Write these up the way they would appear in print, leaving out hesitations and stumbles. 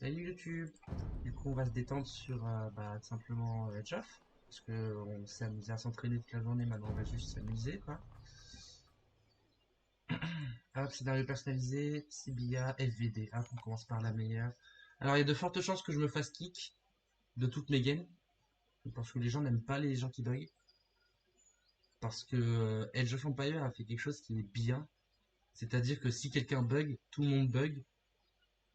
Salut YouTube. Du coup, on va se détendre sur simplement Edge of. Parce que on s'est amusé à s'entraîner toute la journée, maintenant on va juste s'amuser quoi. Hop, scénario personnalisé, CBA, FVD. Hop, on commence par la meilleure. Alors il y a de fortes chances que je me fasse kick de toutes mes games. Parce que les gens n'aiment pas les gens qui bug. Parce que Edge of Empire a fait quelque chose qui est bien. C'est-à-dire que si quelqu'un bug, tout le monde bug.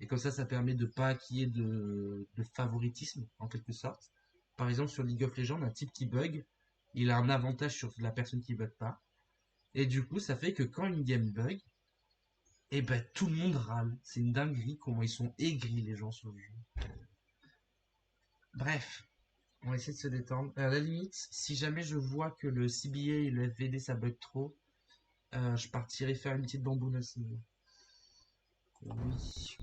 Et comme ça permet de pas qu'il y ait de favoritisme, en quelque sorte. Par exemple, sur League of Legends, un type qui bug, il a un avantage sur la personne qui bug pas. Et du coup, ça fait que quand une game bug, et ben tout le monde râle. C'est une dinguerie comment ils sont aigris les gens sur le jeu. Bref, on va essayer de se détendre. À la limite, si jamais je vois que le CBA et le FVD ça bug trop, je partirai faire une petite bamboune aussi. Oui.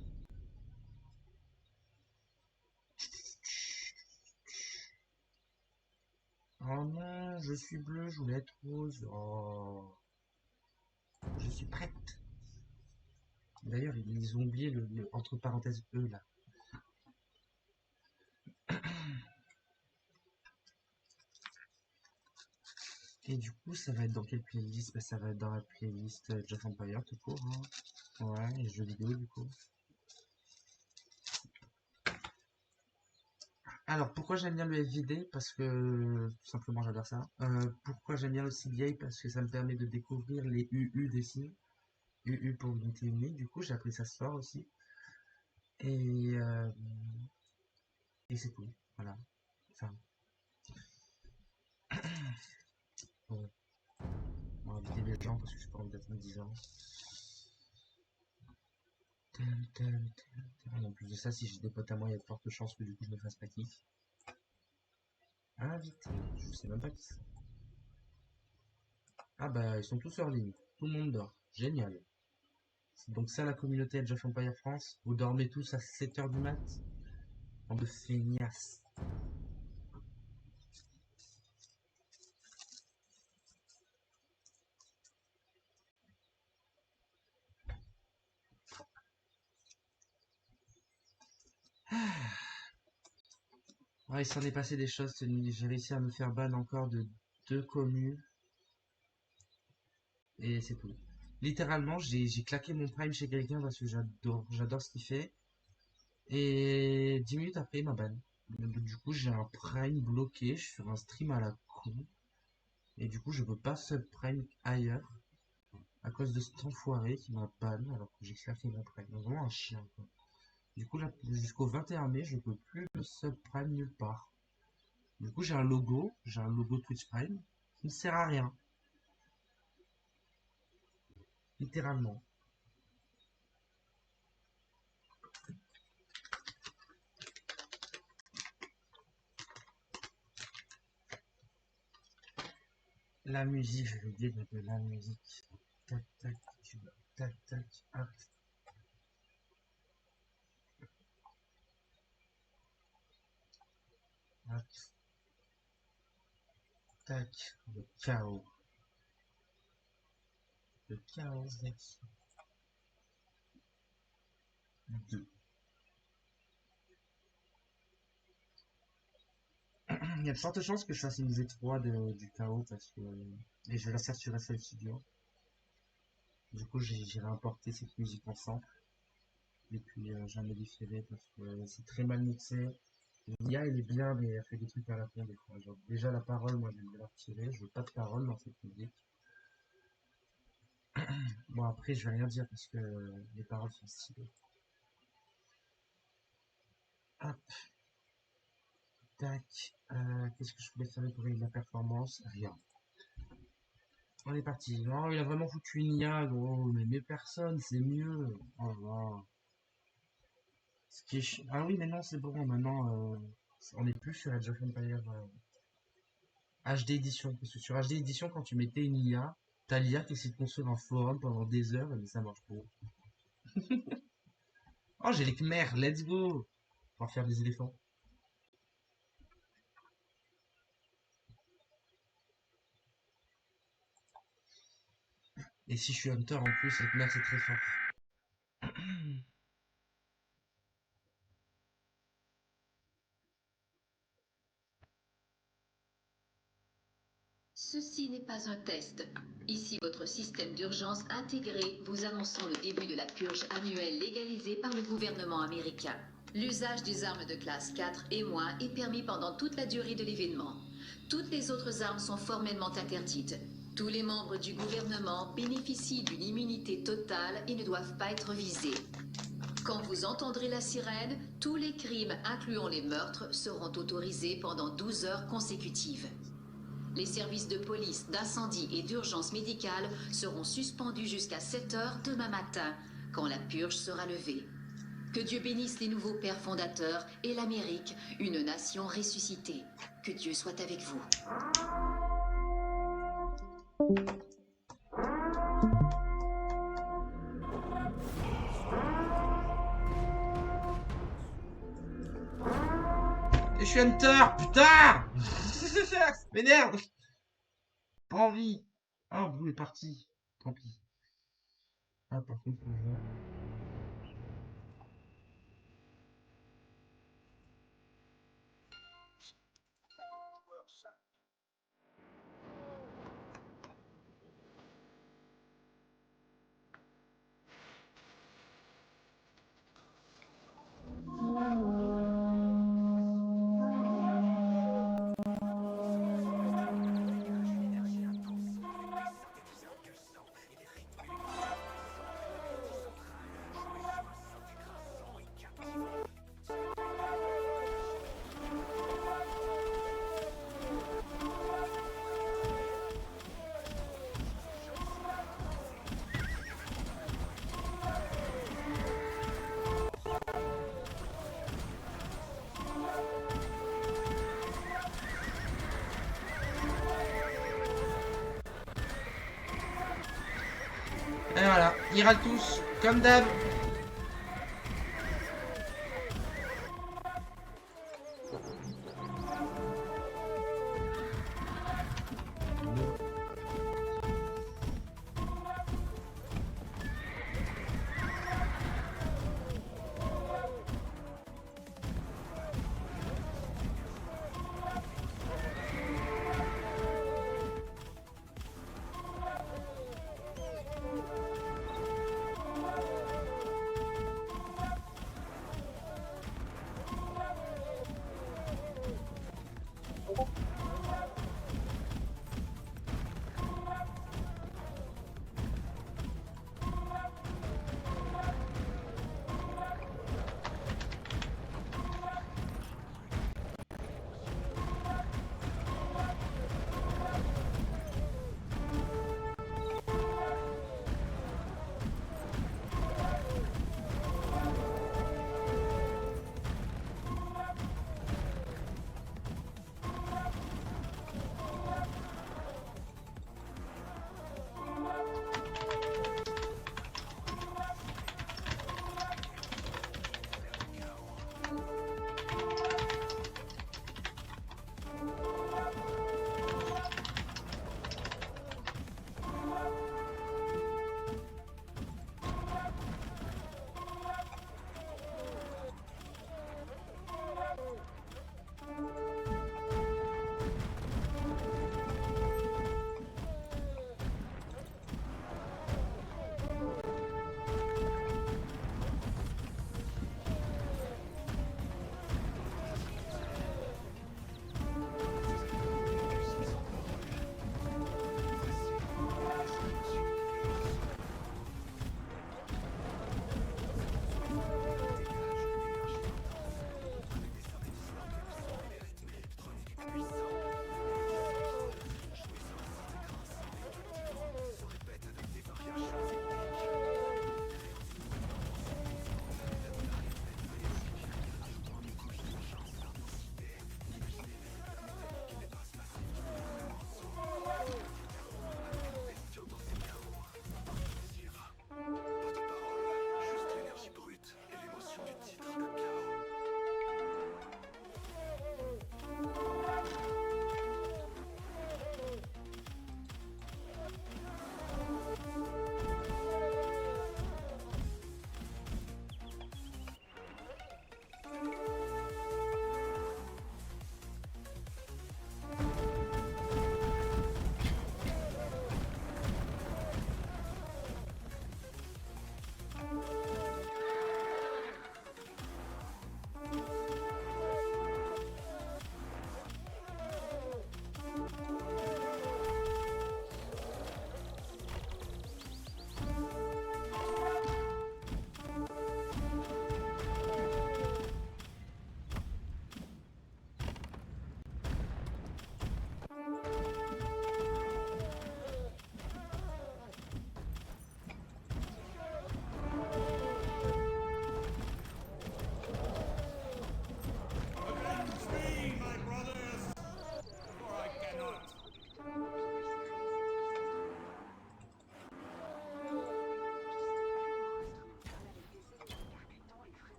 Oh non, je suis bleu, je voulais être rose. Oh, je suis prête. D'ailleurs, ils ont oublié entre parenthèses E là. Et du coup, ça va être dans quelle playlist? Bah, ça va être dans la playlist Jeff Empire tout court. Hein. Ouais, et jeux vidéo du coup. Alors, pourquoi j'aime bien le FVD? Parce que tout simplement j'adore ça. Pourquoi j'aime bien le CBA? Parce que ça me permet de découvrir les UU des signes. UU pour unité unique. Du coup, j'ai appris ça ce soir aussi. Et, euh, et c'est tout. Voilà. Enfin, bon, on va inviter les gens parce que je pas envie d'être 10 ans. En plus de ça, si j'ai des potes à moi, il y a de fortes chances que du coup je me fasse pas kick. Invité, je sais même pas qui c'est. Ah bah ils sont tous hors ligne, tout le monde dort. Génial. C'est donc ça la communauté Age of Empire France. Vous dormez tous à 7 heures du mat. Bande de feignasses. Ouais, il s'en est passé des choses cette nuit. J'ai réussi à me faire ban encore de 2 communes. Et c'est tout. Littéralement, j'ai claqué mon prime chez quelqu'un parce que j'adore ce qu'il fait. Et 10 minutes après, il m'a ban. Du coup, j'ai un prime bloqué. Je suis sur un stream à la con. Et du coup, je peux pas subprime ailleurs à cause de cet enfoiré qui m'a ban alors que j'ai claqué mon prime. Donc, vraiment un chien, quoi. Du coup, là, jusqu'au 21 mai, je peux plus me subprime nulle part. Du coup, j'ai un logo Twitch Prime qui ne sert à rien, littéralement. La musique, je vais dire de la musique. Tac, tac, tac, tac, hop, hop, tac, le chaos. Le chaos d'Aix 2. Il y a de fortes chances que je fasse une V3 du chaos parce que. Et je la sers sur SL Studio. Du coup, j'ai importé cette musique ensemble. Et puis, j'en modifierai parce que c'est très mal mixé. L'IA, elle est bien, mais elle fait des trucs à la con des fois. Genre, déjà, la parole, moi, j'aime bien la retirer. Je veux pas de parole dans cette musique. Bon, après, je vais rien dire parce que les paroles sont stylées. Hop, tac. Qu'est-ce que je voulais faire pour la performance? Rien. On est parti. Non, il a vraiment foutu une IA, gros. Mais personne, c'est mieux. Oh là là. Ah oui, mais non, c'est bon. Maintenant, on n'est plus sur Age of Empires HD Edition. Parce que sur HD Edition, quand tu mettais une IA, t'as l'IA qui essaie de construire un forum pendant des heures, mais ça marche pas. Oh, j'ai les Khmers, let's go! On va faire des éléphants. Et si je suis Hunter en plus, les Khmers c'est très fort. Ceci n'est pas un test. Ici votre système d'urgence intégré vous annonçant le début de la purge annuelle légalisée par le gouvernement américain. L'usage des armes de classe 4 et moins est permis pendant toute la durée de l'événement. Toutes les autres armes sont formellement interdites. Tous les membres du gouvernement bénéficient d'une immunité totale et ne doivent pas être visés. Quand vous entendrez la sirène, tous les crimes, incluant les meurtres, seront autorisés pendant 12 heures consécutives. Les services de police, d'incendie et d'urgence médicale seront suspendus jusqu'à 7 heures demain matin, quand la purge sera levée. Que Dieu bénisse les nouveaux pères fondateurs et l'Amérique, une nation ressuscitée. Que Dieu soit avec vous. Et je suis Hunter, putain. Ça m'énerve. Pas envie. Ah, Blue est parti. Tant pis. Ah, par contre, faut que je vois. Et voilà, ils râlent tous, comme d'hab.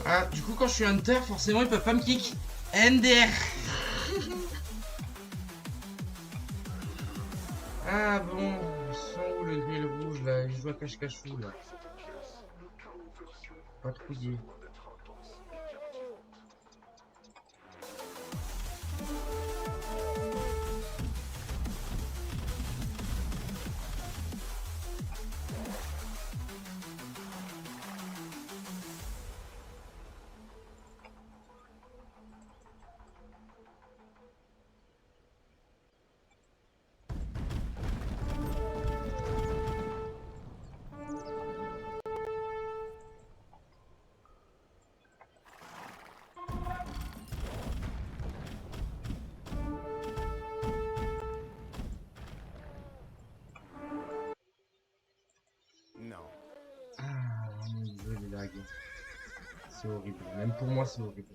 Ah, du coup, quand je suis hunter, forcément, ils peuvent pas me kick. NDR. Ah bon, ils sont où le gris et le rouge là? Ils jouent à cache-cachou là. Patrouiller. Ah, mon dieu, les lags. C'est horrible. Même pour moi, c'est horrible.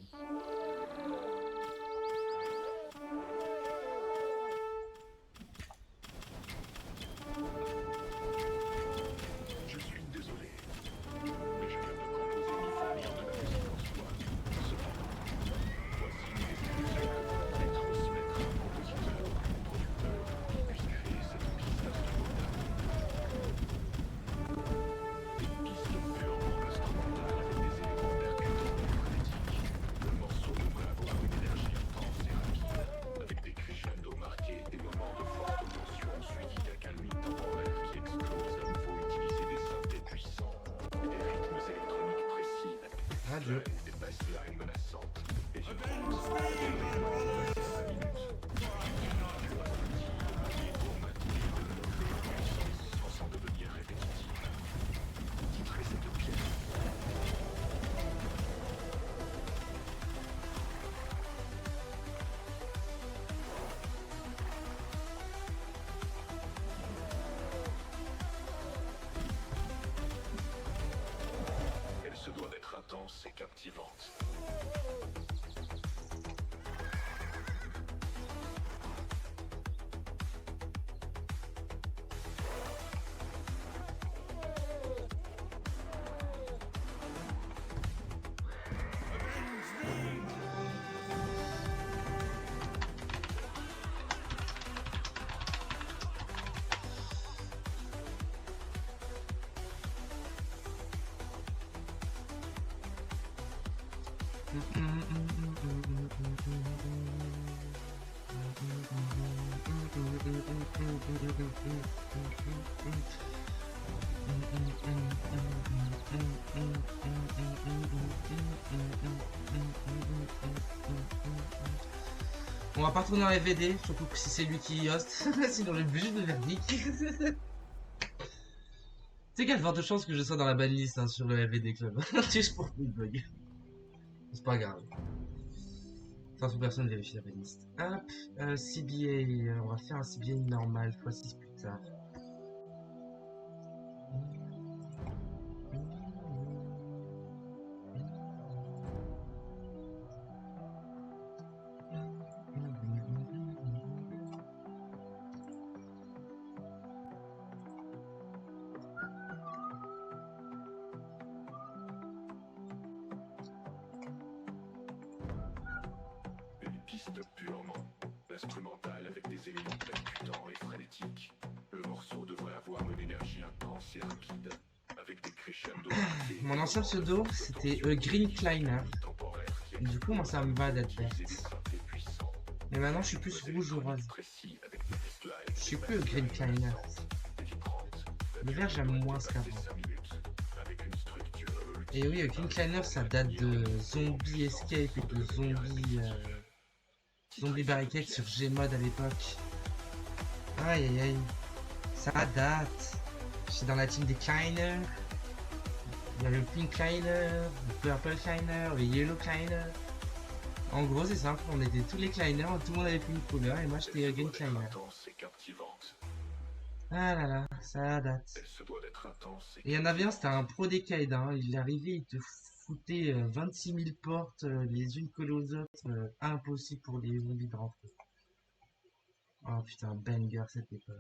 Adieu. Elle se doit d'être intense et captivante. On va pas retourner en FVD, surtout que si c'est lui qui host, sinon le but de verdict. Tu sais qu'il y a de fortes chances que je sois dans la banlist hein, sur le FVD Club. Juste pour le bug. C'est pas grave. De toute façon, personne vérifie la banlist. Hop, CBA, on va faire un CBA normal, x6 plus tard. Une piste purement. La instrumental avec des éléments percutants et frénétiques. Le morceau devrait avoir une énergie intense et rapide, avec des crescendos marqués. Mon ancien pseudo, c'était Green Kleiner. Temporaire qui Du coup, moi, ça me va d'être vert. utilise des synthés puissants. Mais maintenant, je suis plus rouge ou rose. Précis avec des slides, Je suis plus Green Kleiner. des vibrantes, Le vert, j'aime moins ce qu'avant. des 5 minutes, avec une structure Et oui, Green Kleiner, ça date de Zombie Escape et de Zombie Barricade sur Gmod à l'époque. Aïe aïe aïe. Ça date. J'étais dans la team des Kleiner. Il y avait le Pink Kleiner, le Purple Kleiner, le Yellow Kleiner. En gros, c'est simple, on était tous les Kleiner, tout le monde avait une couleur et moi j'étais Green Kleiner. intense et captivante. Ah là là, ça date. Elle se doit d'être intense et Et il y en avait un, c'était un pro des Kaid, hein. Il arrivait, il te foutait 26 000 portes les unes collées aux autres, impossible pour les zombies de rentrer. Oh putain, banger cette époque.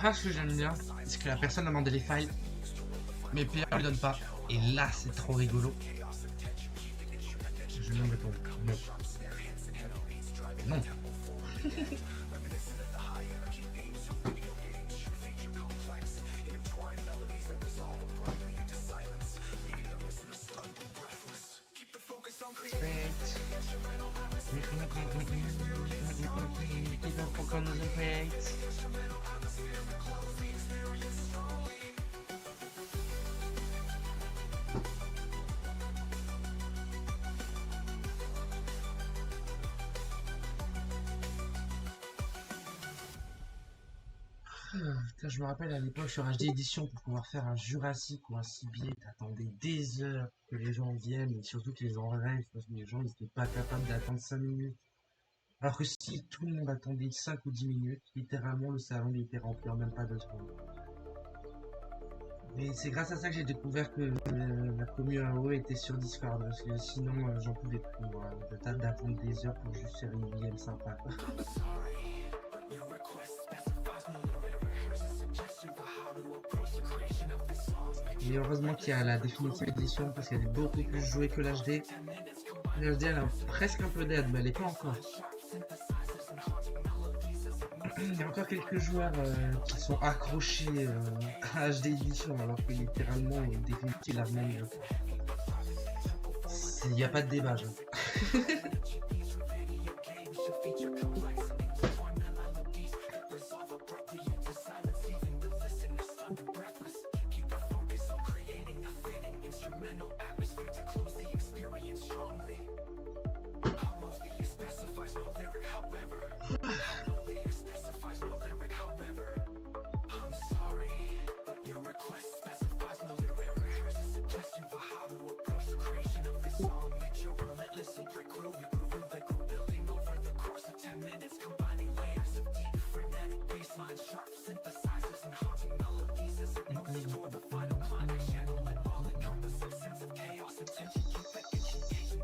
Ah, ce que j'aime bien, c'est que la personne a demandé les files, mais Pierre lui donne pas. Et là, c'est trop rigolo. Je lui réponds non. Non. Putain, je me rappelle à l'époque sur HD Edition pour pouvoir faire un Jurassic ou un Cibier, t'attendais des heures que les gens viennent et surtout que les gens rêvent parce que les gens ils étaient pas capables d'attendre 5 minutes. Alors que si tout le monde attendait 5 ou 10 minutes, littéralement le salon il était rempli en même pas 2 secondes. Et c'est grâce à ça que j'ai découvert que la commune AO était sur Discord parce que sinon j'en pouvais plus moi, d'attendre des heures pour juste faire une VM sympa. Et heureusement qu'il y a la Definitive Edition parce qu'elle est beaucoup plus jouée que l'HD. L'HD elle a presque un peu d'aide mais elle est pas encore. Il y a encore quelques joueurs qui sont accrochés à HD Edition alors que littéralement Definitive la mieux. Il n'y a pas de débat.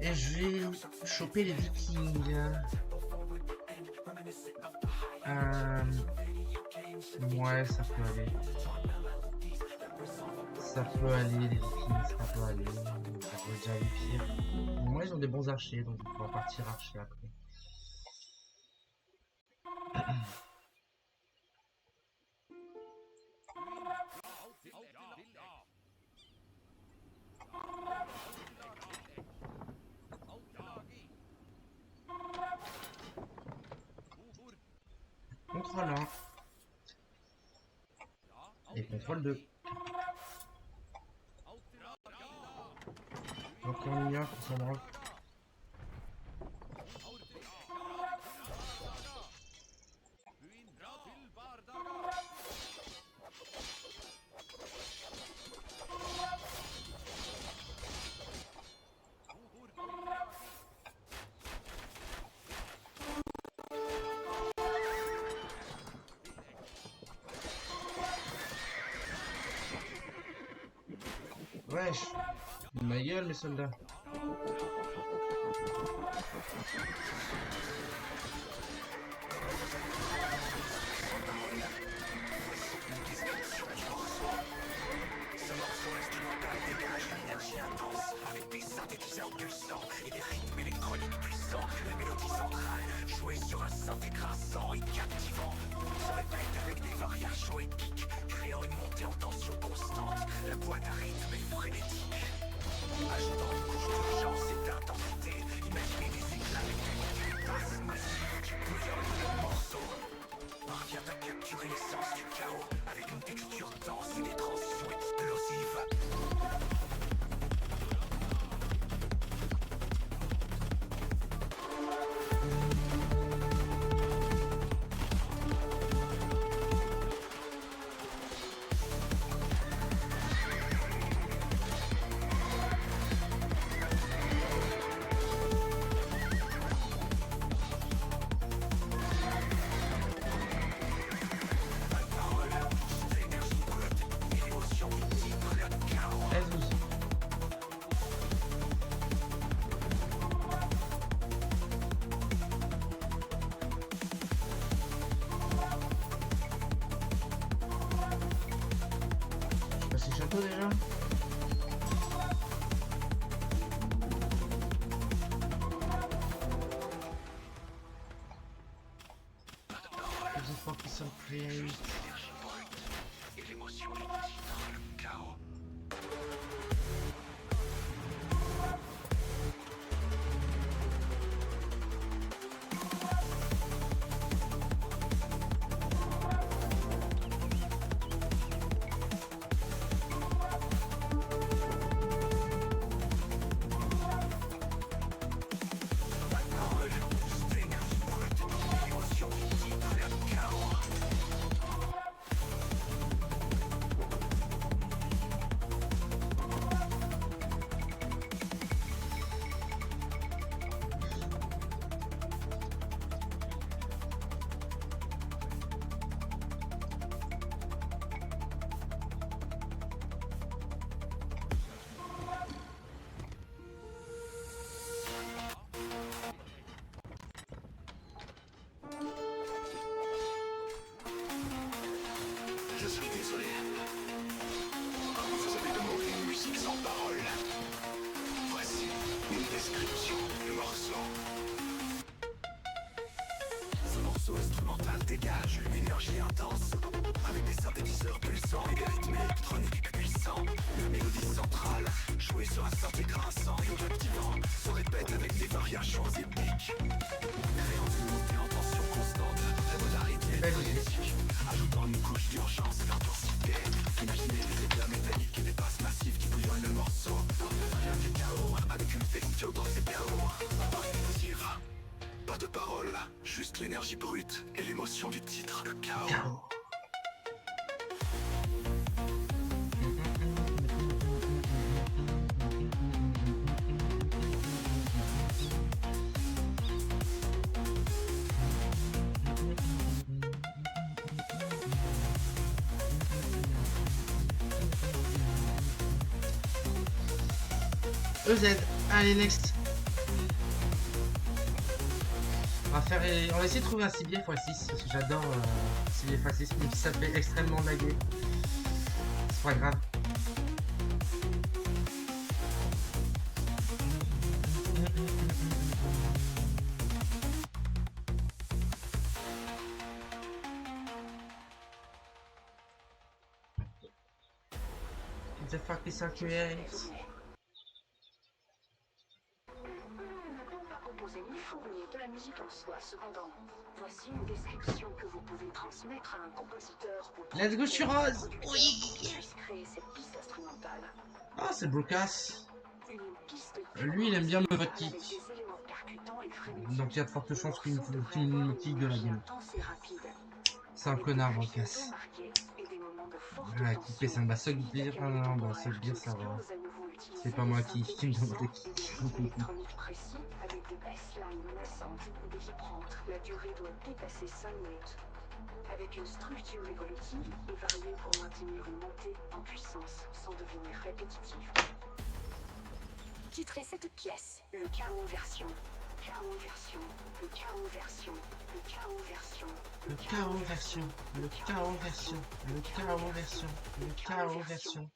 Et je vais choper les Vikings. Ouais, ça peut aller. Ça peut aller, les Vikings, ça peut aller. Ça peut déjà aller pire. Moi, ils ont des bons archers, donc on va partir archer après. Contrôle 1 et contrôle 2. Donc on ignore qu'on s'en branle. Wesh, ma gueule mes soldats. C'est château déjà. The focus on create. Je suis désolé. Vous avez demandé une musique sans parole. Voici une description du morceau. Ce morceau instrumental dégage une énergie intense, avec des synthétiseurs pulsants et des rythmes électroniques puissants. Une mélodie centrale, jouée sur un synthé grinçant et captivant, se répète avec des variations épiques, créant une montée en tension constante, très polarité et frénétique, ajoutant une couche d'urgence et d'intensité. Imaginez les éclats métalliques et des basses massives qui bouillonnent le morceau. Rien du chaos, avec une texture dans ses chaos. Primitive. Pas de paroles, juste l'énergie brute et l'émotion du titre, le chaos. EZ, allez next. On va essayer de trouver un ciblier x6 parce que j'adore ciblier x6 même si ça fait extrêmement laguer. C'est pas grave. The fuck is so create? Ni fournir de la musique en soi. Cependant, voici une description que vous pouvez transmettre à un compositeur pour Let's go sur Rose. Oui. créer cette piste instrumentale. Ah, c'est Brocas. Une piste Lui, il aime bien me vote avec kick. des éléments percutants et frénétiques. Donc il y a de fortes chances qu'il me kick de la game. Intense et rapide. C'est un connard, Brocas. Marqués et des moments de forte Ah, tension. kicker, c'est un Sogbir. Ah non, bah Sogbir, ça va. C'est pas moi qui me demande de kick. Électronique précis avec des basslines menaçantes ou délibérantes. La durée doit dépasser 5 minutes. Avec une structure évolutive et variée pour maintenir une montée en puissance sans devenir répétitive. Titrez cette pièce le chaos version. Chaos version. Le chaos version. Le chaos version. Le chaos version. Le chaos version. Le chaos version. Le chaos version.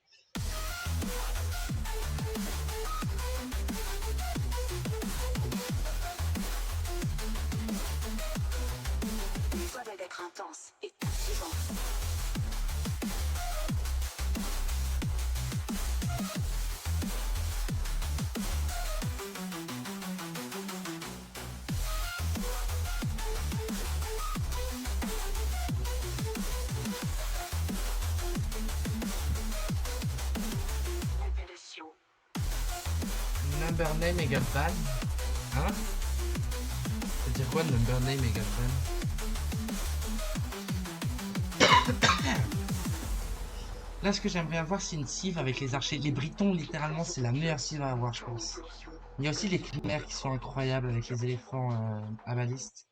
Il doit d'être intense et captivant. Appellation. Number name égale ban. Hein? Ça veut dire quoi number name égale ban? Là, ce que j'aimerais avoir, c'est une cive avec les archers. Les Britons, littéralement, c'est la meilleure cive à avoir, je pense. Il y a aussi les Khmers qui sont incroyables avec les éléphants à baliste.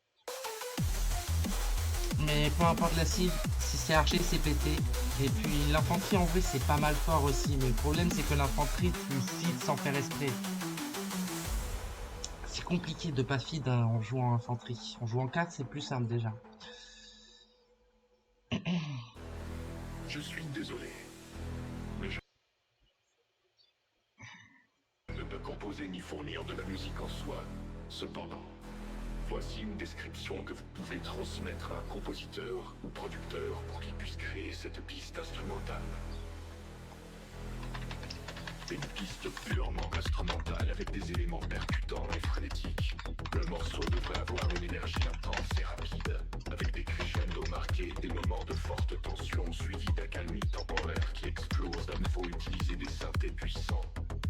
Mais peu importe la cive, si c'est archer, c'est pété. Et puis l'infanterie, en vrai, c'est pas mal fort aussi. Mais le problème, c'est que l'infanterie, tu feed sans faire esprit. C'est compliqué de pas feed en jouant en infanterie. En jouant 4, c'est plus simple déjà. Je suis désolé, mais je ne peux composer ni fournir de la musique en soi. Cependant, voici une description que vous pouvez transmettre à un compositeur ou producteur pour qu'il puisse créer cette piste instrumentale. Une piste purement instrumentale avec des éléments percutants et frénétiques. Le morceau devrait avoir une énergie intense et rapide, avec des crescendo marqués, des moments de forte tension suivis d'accalmie temporaire qui explosent. À nouveau utiliser des synthés puissants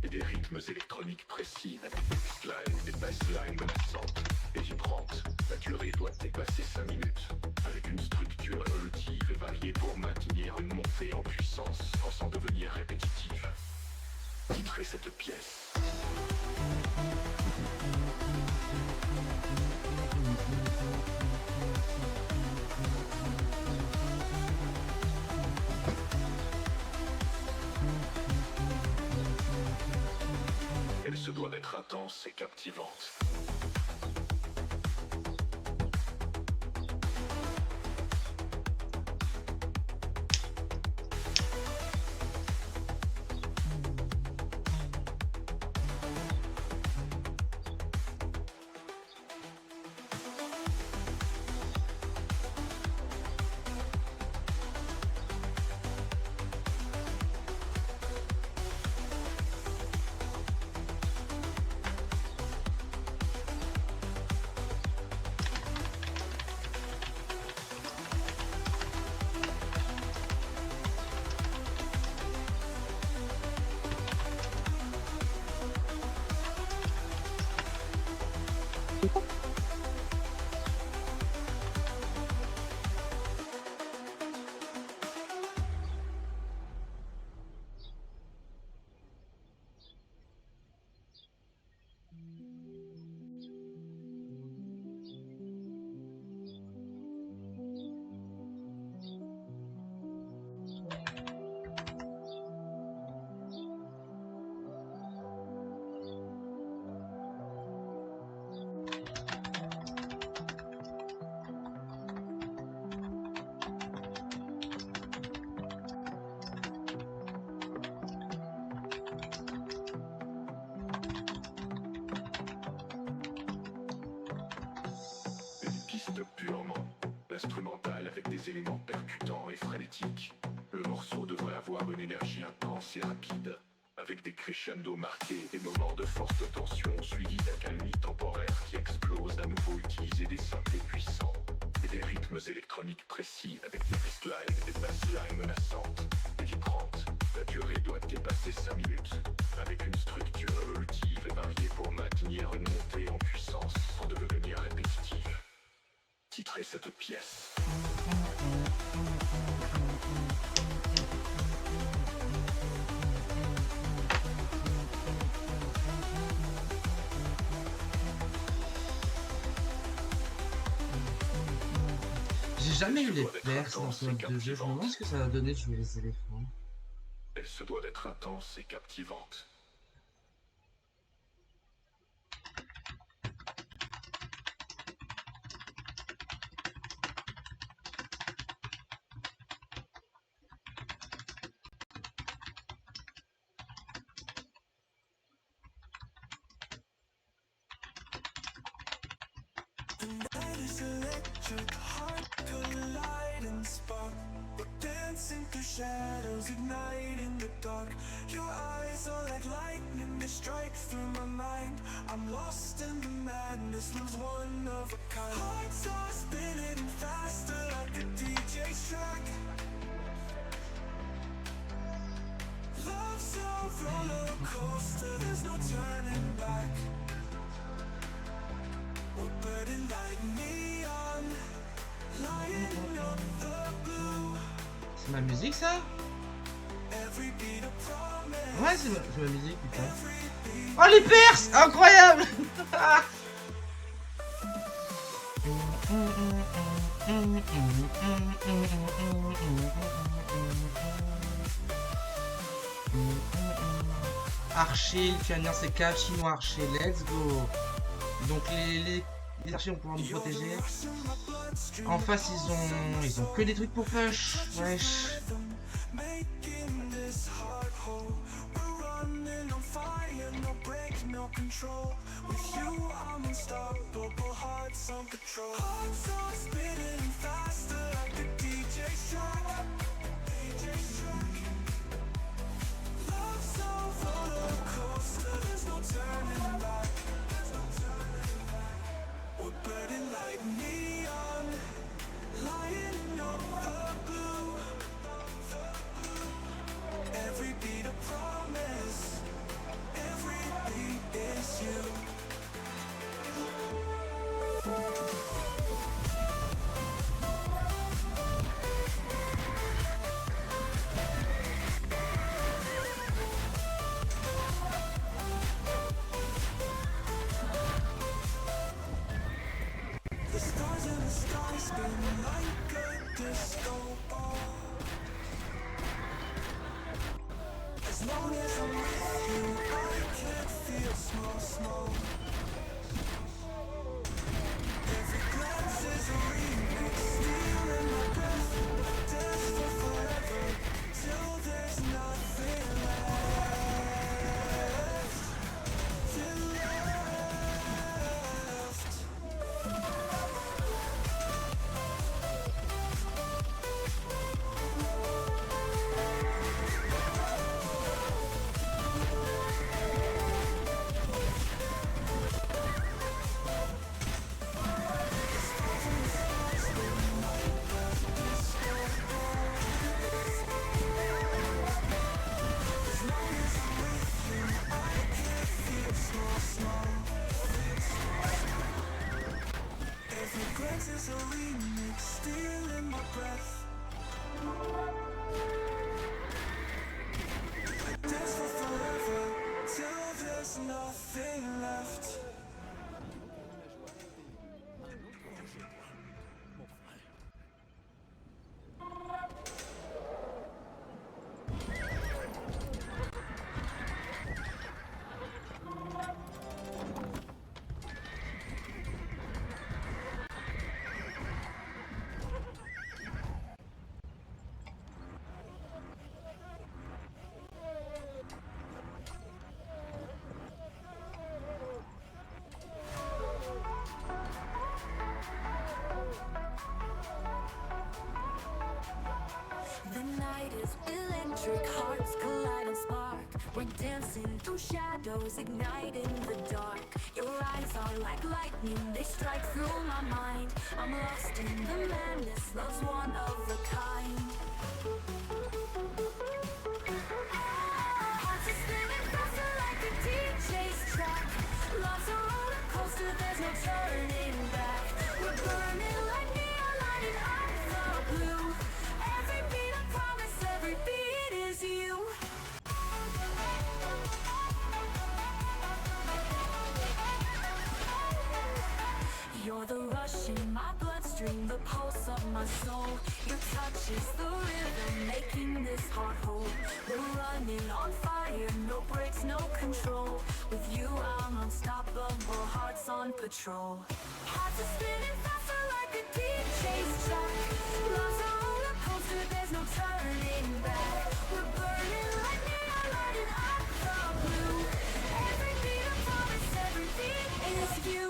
et des rythmes électroniques précis avec des baselines, des basslines menaçantes et vibrantes. La durée doit dépasser 5 minutes, avec une structure évolutive et variée pour maintenir une montée en puissance sans devenir répétitive. Titrez cette pièce. Elle se doit d'être intense et captivante. Purement instrumental avec des éléments percutants et frénétiques. Le morceau devrait avoir une énergie intense et rapide, avec des crescendo marqués, des moments de forte tension suivis d'accalmie temporaire qui explosent. À nouveau utiliser des synthés puissants et des rythmes électroniques précis avec des baselines et des basslines menaçantes et vibrantes. La durée doit dépasser 5 minutes, avec une structure évolutive et variée pour maintenir une montée en puissance sans devenir répétitive. Titrez cette pièce. J'ai jamais eu les perses dans ce mode de jeu. Je me demande ce que ça va donner de jouer les éléphants. Elle se doit d'être intense et captivante. through shadows, igniting the dark. Your eyes are like lightning, they strike through my mind. I'm lost in the madness, lose one of a kind. Hearts are spinning faster like a DJ's track. Love's a roller coaster, there's no turning back. We're burning like neon, lighting up the blue. C'est ma musique ça? Every beat a promise. Ouais, c'est ma musique, putain. Oh les Perses! Incroyable! Archer, lituanien c'est K, chinois archer, let's go! Donc les archers vont pouvoir nous protéger. En face ils ont que des trucs pour push. Wesh. Making this heart whole. We're running on fire, no break, no control. With you, I'm unstoppable, hearts on patrol. Hearts are spinning faster like a DJ's track. DJ's track. Love's a roller coaster, there's no turning back. There's no turning back. We're burning like neon, lighting up the blue. Every beat a promise, every beat is you. The stars in the sky spin like a disco ball. As long as I'm with you, I can feel small, small. Every glance is a remix, stealing my breath. Dance for forever, till there's nothing left. Till left. Every glance is a remix, stealing my breath. I dance for forever, till there's nothing left. The night is electric, hearts collide and spark. We're dancing through shadows, igniting the dark. Your eyes are like lightning, they strike through my mind. I'm lost in the madness, love's one of a kind. Hearts are spinning faster like a DJ's track. Love's a roller coaster, there's no turning back. We're burning like neon, lighting up the blue. Every beat a promise, every beat is you. You're the rush in my bloodstream, the pulse of my soul. Your touch is the rhythm, making this heart whole. We're running on fire, no brakes, no control. With you I'm unstoppable, hearts on patrol. Hearts are spinning faster like a DJ's track. Love's a roller coaster, there's no turning back. We're burning like neon, lighting up the blue. Every beat a promise, every beat is you.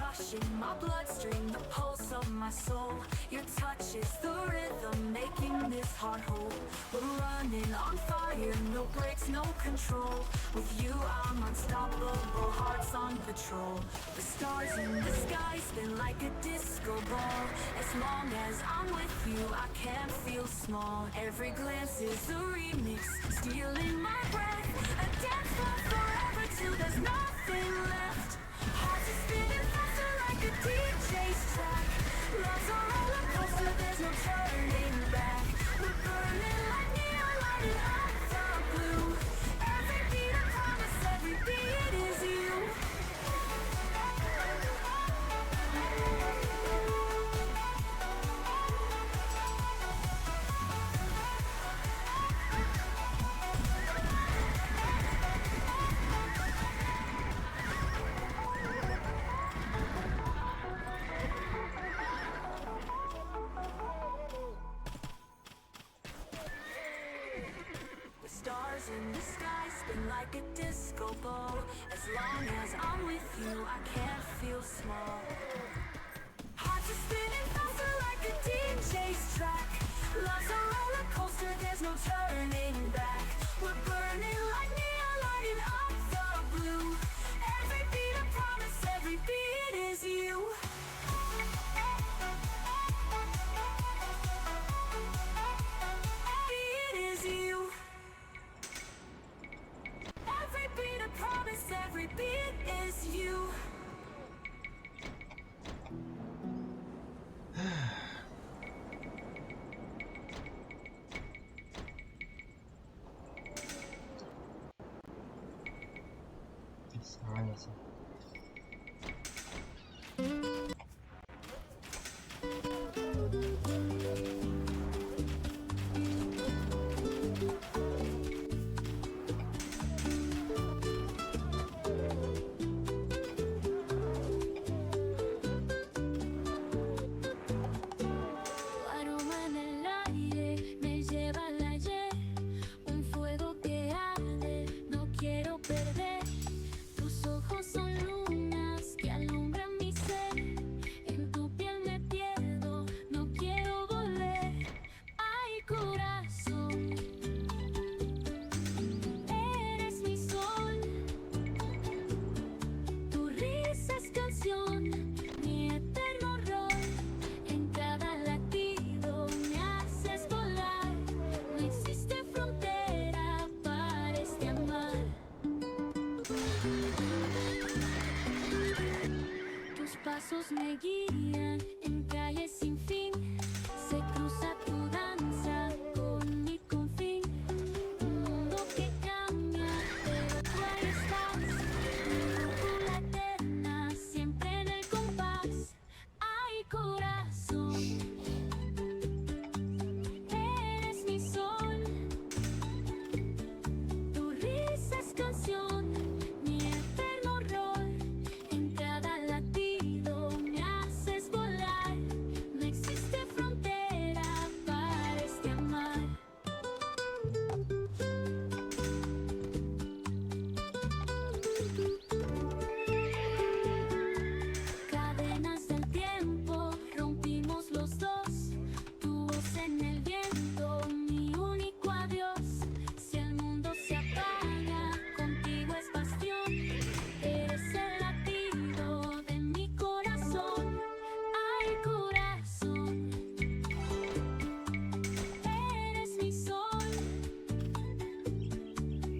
rush in my bloodstream, the pulse of my soul. Your touch is the rhythm making this heart whole. We're running on fire, no brakes, no control. With you I'm unstoppable, hearts on patrol. The stars in the sky spin like a disco ball. As long as I'm with you I can't feel small. Every glance is a remix, stealing my breath. A dance floor forever till there's nothing left. Hearts are spinning faster like a DJ's track. Love's a roller coaster, there's no turning back. We're burning like neon, lighting up the blue. Every beat I promise, every beat is you. The stars in the sky spin like a disco ball. As long as I'm with you, I can't feel small. Hearts are spinning faster like a DJ's track. Love's a roller coaster, there's no turning back. We're burning like neon, lighting up the blue. Every beat I promise, every beat is you. Beat is you. Every beat I promise, every beat is you. Ça sert à rien ça. Aroma en el aire, me lleva al ayer. Un fuego que arde, no quiero perder. Tus ojos son lunas que alumbran mi ser. En tu piel me pierdo, no quiero volver. Ay, corazón, eres mi sol. Tu risa es canción, mi eterno rol. En cada latido me haces volar. No existe frontera para este amar. Tus pasos me guían en calles sin fin. Se cruza tu danza con mi confín. Un mundo que cambia, pero tú ahí estás. Mi brújula eterna, siempre en el compás. Ay, corazón, eres mi sol. Tu risa es canción, mi eterno rol. En cada latido me haces volar. No existe frontera para este amar. Cadenas del tiempo, rompimos los dos. Tu voz en el viento, mi único adiós. Si el mundo se apaga, contigo es bastión. Eres el latido de mi corazón. Ay, corazón, eres mi sol.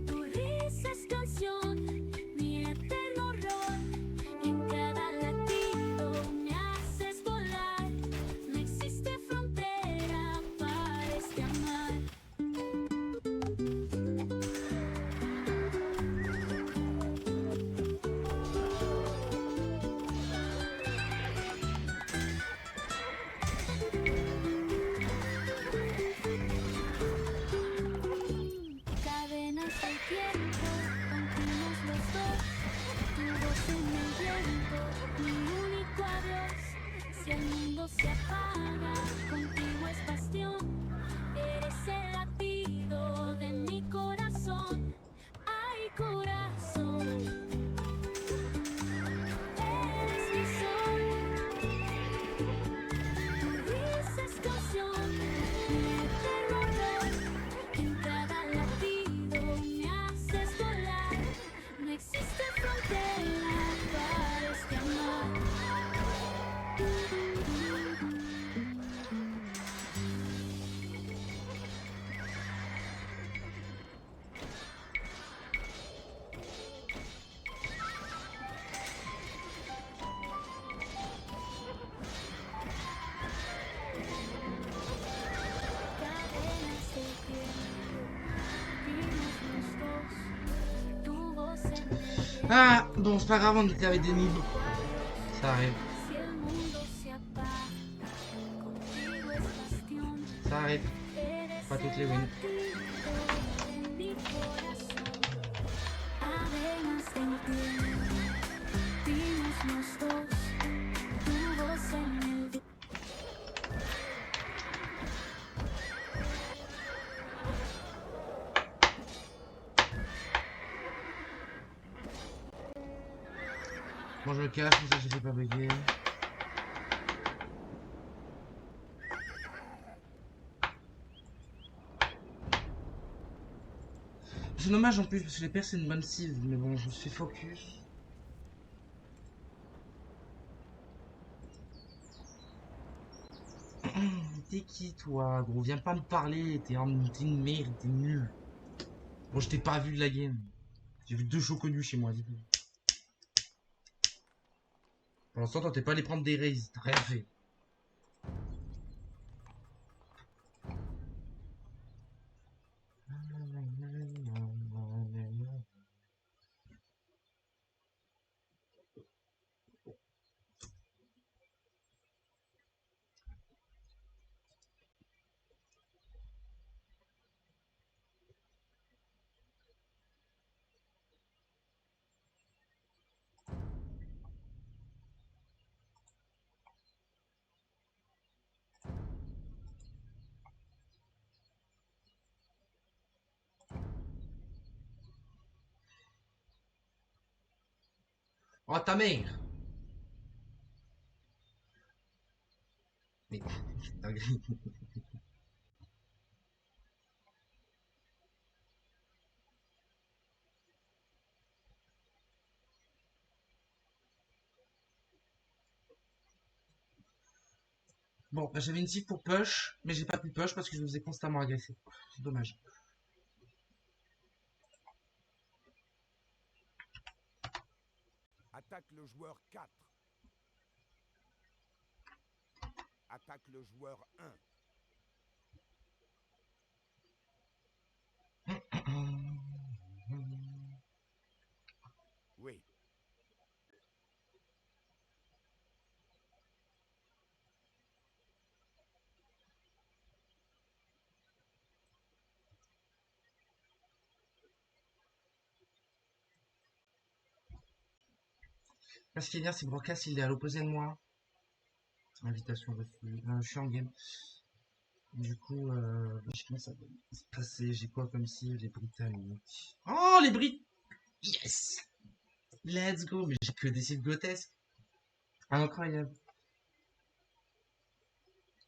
Tu risa es canción, mi eterno rol. En cada latido me haces volar. No existe frontera para este amar. Cadenas del tiempo, rompimos los dos. Tu voz en el viento, mi único adiós. Si el mundo se apaga, contigo es bastión. Eres el latido de mi corazón. Ay, corazón, eres mi sol. Ah, bon, c'est pas grave, on était avec des noobs. Ça arrive. Si el mundo se apaga, contigo es bastión. Ça arrive. Eres Pas toutes les el wins. latido de mi corazón. Arenas en piel, vimos los dos, tu voz en el viento. Bon, je me cache, comme ça je sais pas bugger. C'est dommage en plus parce que les perds c'est une bonne cible, mais bon, je me suis focus. T'es qui toi, gros? Viens pas me parler, t'es une merde, t'es nul. Bon, je t'ai pas vu de la game. J'ai vu 2 choconnus chez moi, dis donc. Pour l'instant, toi, t'es pas allé prendre des raises, t'as rien fait. Oh, ta mère! Mais, dinguerie. Bon, bah, j'avais une cible pour push, mais j'ai pas pu push parce que je me faisais constamment agresser. C'est dommage. Attaque le joueur 4. Attaque le joueur 1. Oui. Là, ce qui est bien, c'est que Brocas, il est à l'opposé de moi. Invitation reçue. Je suis en game. Du coup, je commence à se passer. J'ai quoi comme cible? Les Britanniques. Oh, les Brit! Yes! Let's go! Mais j'ai que des cibles grotesques. Incroyable.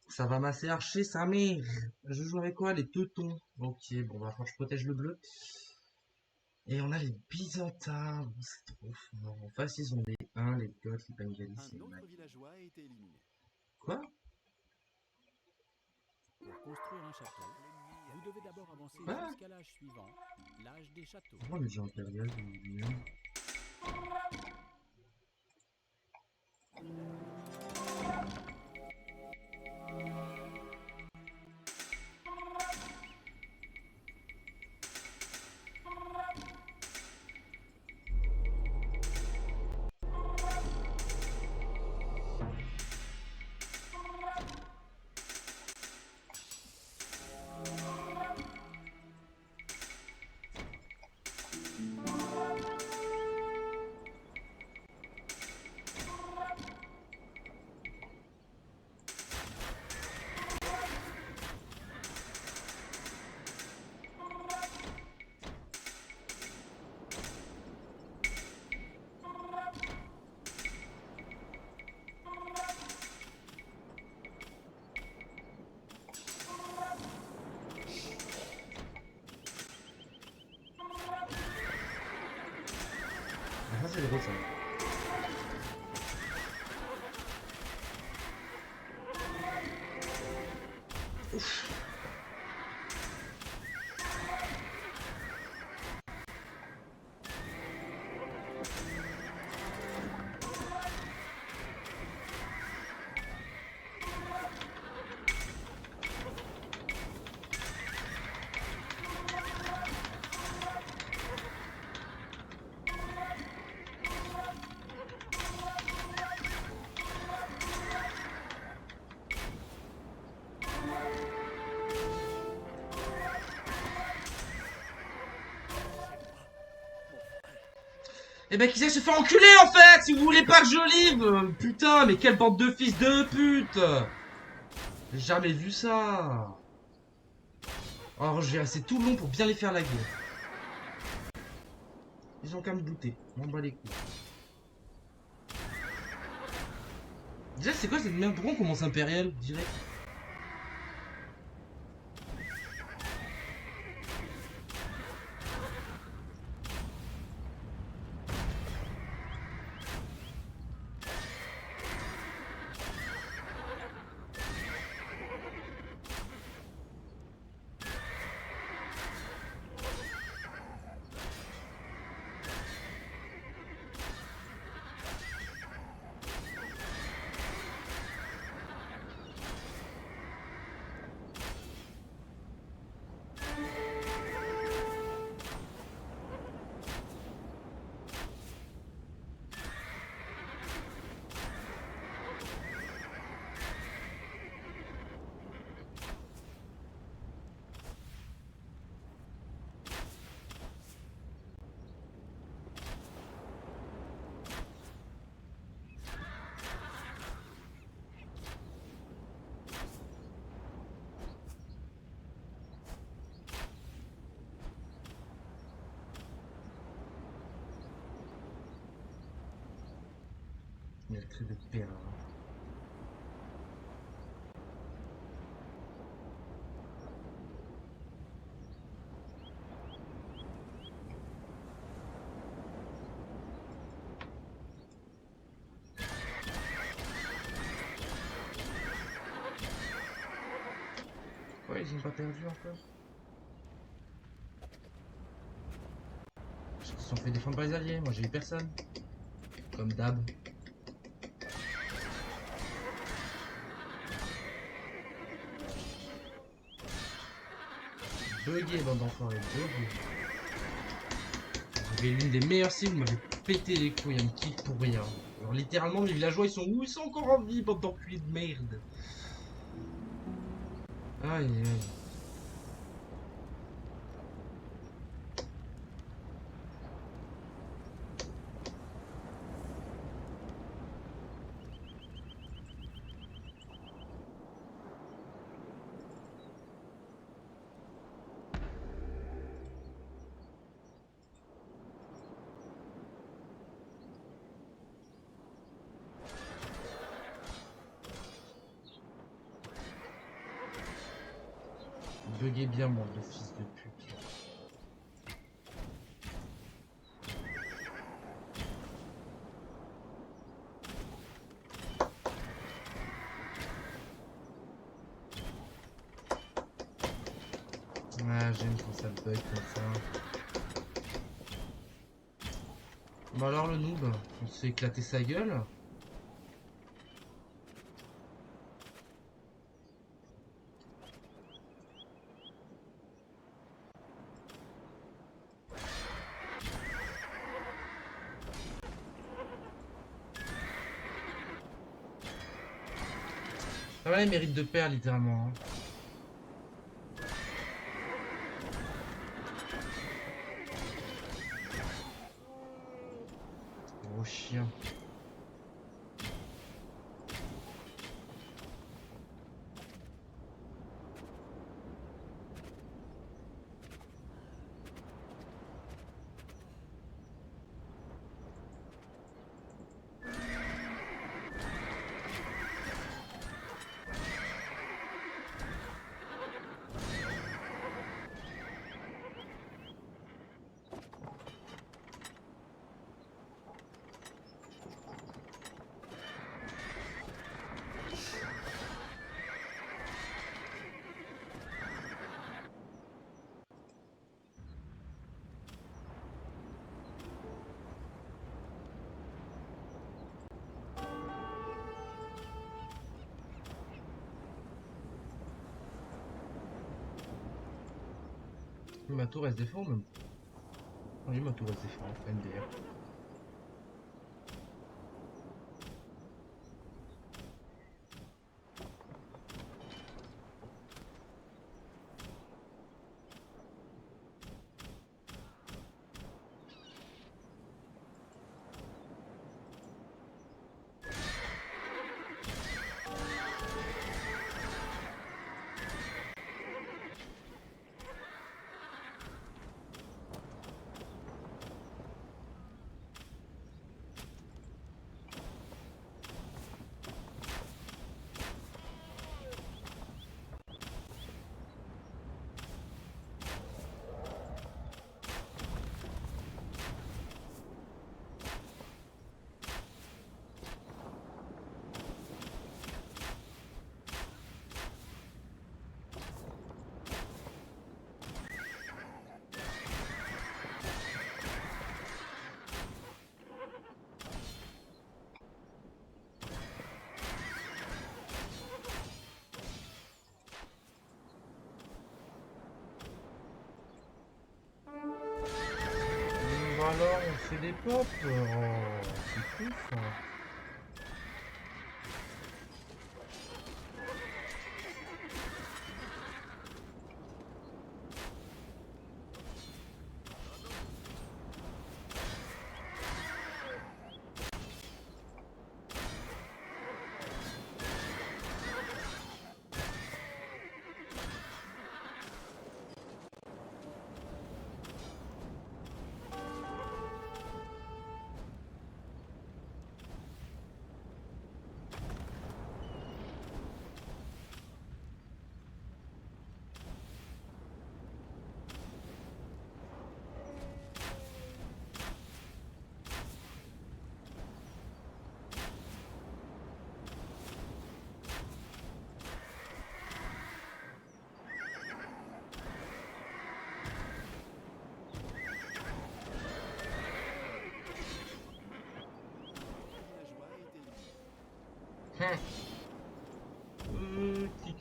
Ça va masser archer sa mère. Je joue avec quoi? Les teutons. Ok, bon, bah, je protège le bleu. Et on a les Byzantins. Bon, c'est trop fort. En face, ils ont les 1, les Goths, les Bengalis, Un les autre Macs. villageois a été éliminé. Quoi? Pour construire un château, vous devez d'abord avancer Ah. jusqu'à l'âge suivant, l'âge des châteaux. Pourquoi le jeu impérial il est mieux? Ah, ça, c'est drôle ça. Eh ben, qui c'est se fait enculer en fait, si vous voulez pas que je livre. Putain, mais quelle bande de fils de pute. J'ai jamais vu ça. Alors, j'ai resté tout le long pour bien les faire la guerre. Ils ont qu'à me douter. M'en bats les couilles. Déjà, c'est quoi cette merde? Pourquoi on commence impérial direct? Il y a le trait de perle. Ouais, ils ont pas perdu encore. Ils se sont fait défendre par les alliés. Moi, j'ai eu personne. Comme d'hab. Bugué, bande d'enfoirés. Bugué. J'avais l'une des meilleures cibles, vous m'avez pété les couilles, un kick pour rien. Alors littéralement, mes villageois, ils sont où? Ils sont encore en vie, bande d'enculés de merde. Aïe, aïe. Buguez bien, mon de fils de pute. Ah, j'aime quand ça bug comme ça. Bah alors le noob, on se fait éclater sa gueule. Ça va, il mérite de perdre littéralement. Hein. Gros chien. Ma tour elle se défend même. Oui, ma tour elle se défend. MDR. alors on fait des pop. Oh, c'est cool ça.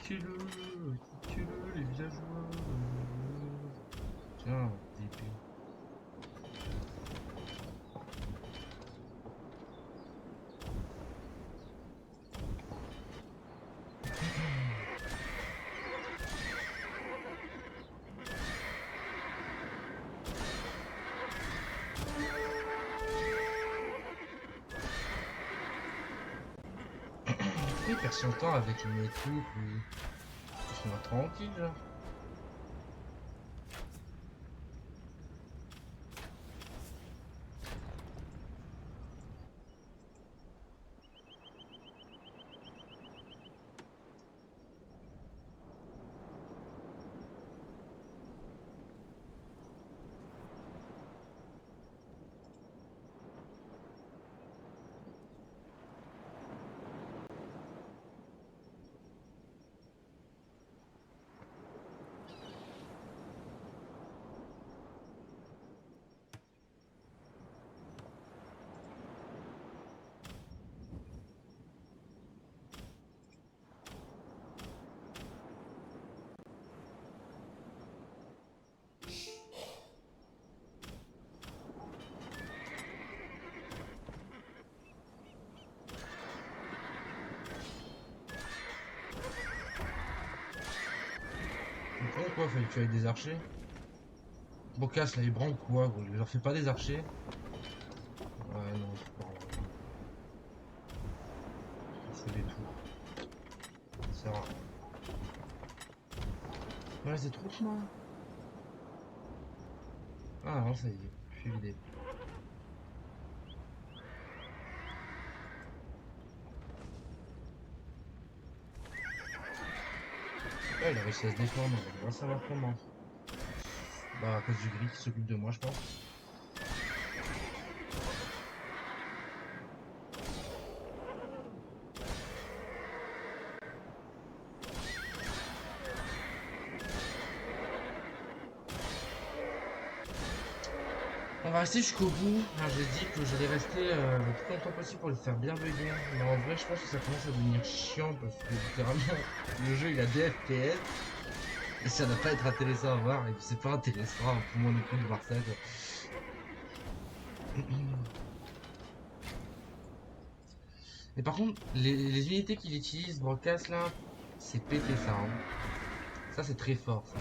Kick-le, les villageois. Tiens, épée. Il perd son temps avec mes troupes, lui. Laisse-moi tranquille, genre. Pourquoi fallait tuer avec des archers? Bocas là, il branle quoi gros? Il leur fait pas des archers? Ouais, non, c'est pas grave. C'est des tours. C'est rare. Ouais, c'est trop moi. Ah non, ça y est, je suis vidé. Ouais, il a réussi à se défendre, on va savoir comment. Bah, à cause du gris qui s'occupe de moi, je pense. On va rester jusqu'au bout. Alors, j'ai dit que j'allais rester le plus longtemps possible pour le faire bien bugger. Mais en vrai, je pense que ça commence à devenir chiant parce que littéralement, le jeu il a des FPS. Et ça va pas être intéressant à voir. Et c'est pas intéressant pour moi non plus de voir ça. Quoi. Mais par contre, les unités qu'il utilise, Brocas là, c'est pété ça. Hein. Ça, c'est très fort ça.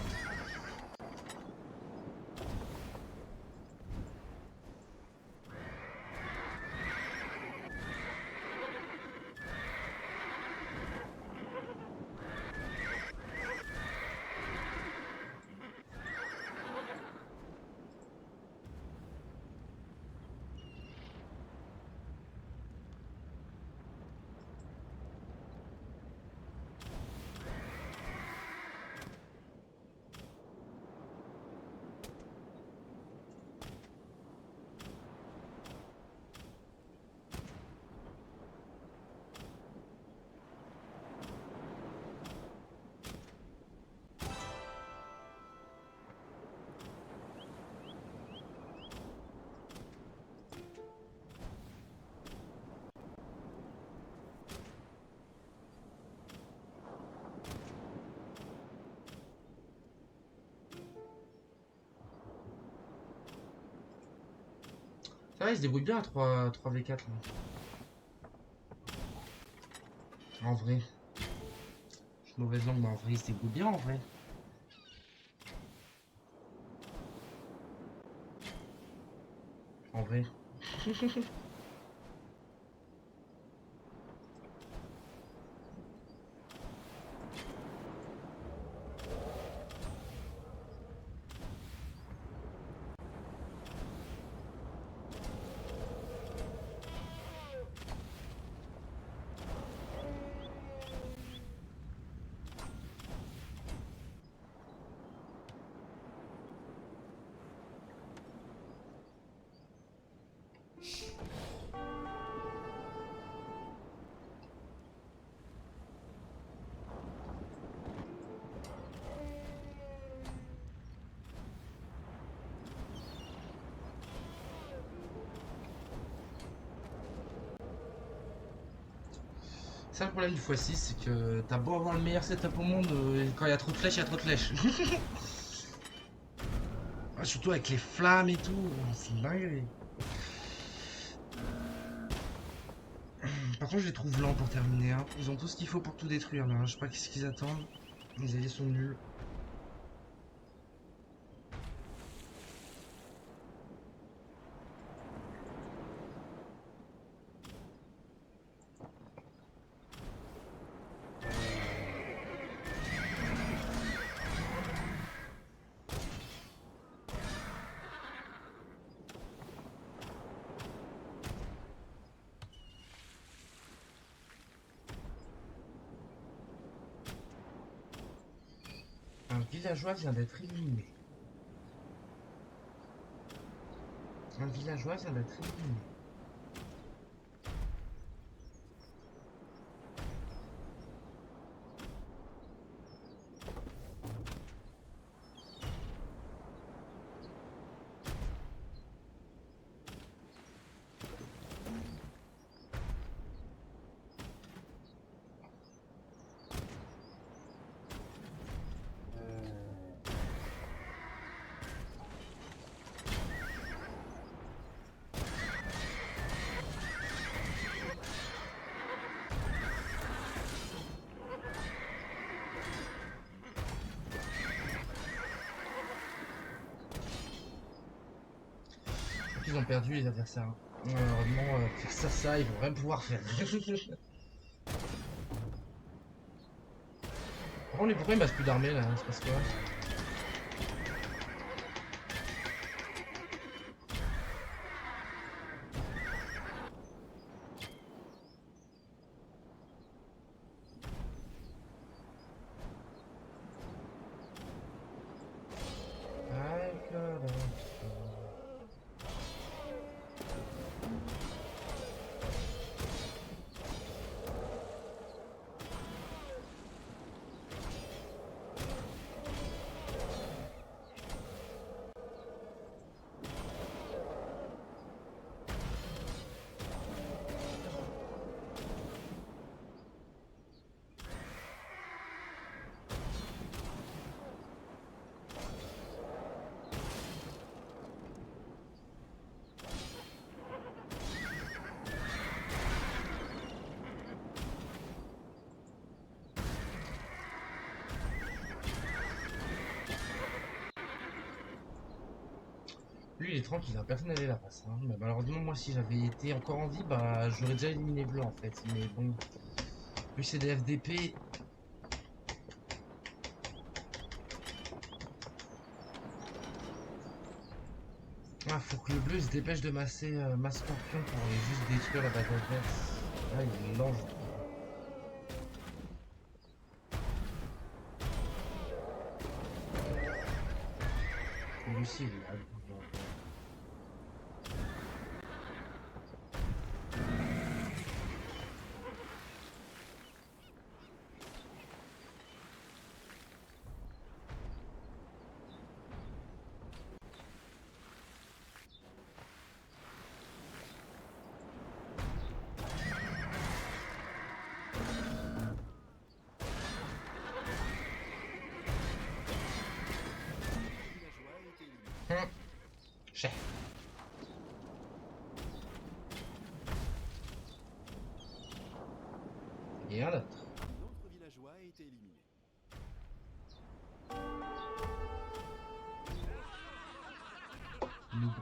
Ah, il se débrouille bien à 3v4. En vrai. Je suis mauvaise langue, mais en vrai, il se débrouille bien en vrai. En vrai. Ça, le problème du x6, c'est que t'as beau avoir le meilleur setup au monde, quand il y a trop de flèches, il y a trop de flèches. Ah, surtout avec les flammes et tout, c'est une dinguerie. Par contre, je les trouve lents pour terminer. Hein. Ils ont tout ce qu'il faut pour tout détruire là. Je sais pas qu'est-ce qu'ils attendent. Les alliés sont nuls. Un villageois vient d'être éliminé. Un villageois vient d'être éliminé. Ils ont perdu les adversaires. Malheureusement, faire ça, ils vont rien pouvoir faire. Par contre, pourquoi il me passe plus d'armée là? C'est parce que. Lui il est tranquille, hein, personne n'allait la passe. Hein. Mais malheureusement moi si j'avais été encore en vie, bah j'aurais déjà éliminé bleu en fait. Mais bon, vu que c'est des FDP. Ah, faut que le bleu se dépêche de masser ma scorpion pour aller juste détruire la base adverse. Ah, il est lance. Lui aussi il est là. Chef. Et un autre. L'autre villageois a été éliminé. Noob.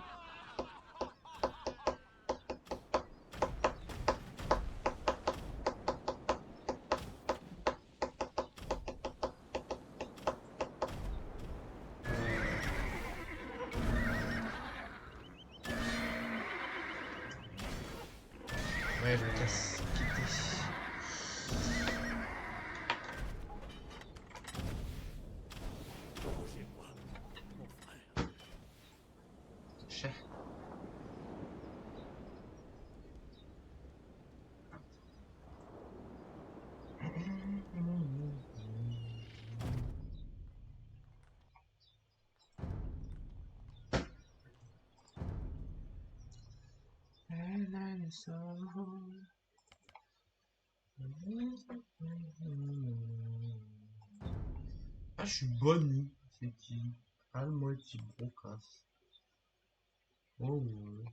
Ouais, je me casse. Quitter. Cher. Ah, je suis bonne. C'est qui? Ah, moi, petit brocasse. Oh, ouais.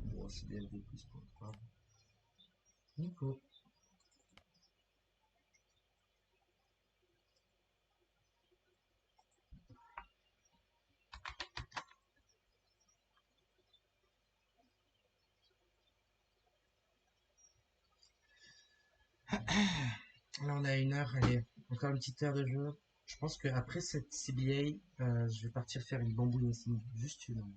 Bon, c'est bien des plus pour toi. Nico. Là, on a 1 heure. Allez, encore une petite heure de jeu. Je pense qu'après cette CBA, je vais partir faire une bambou racing. Juste une.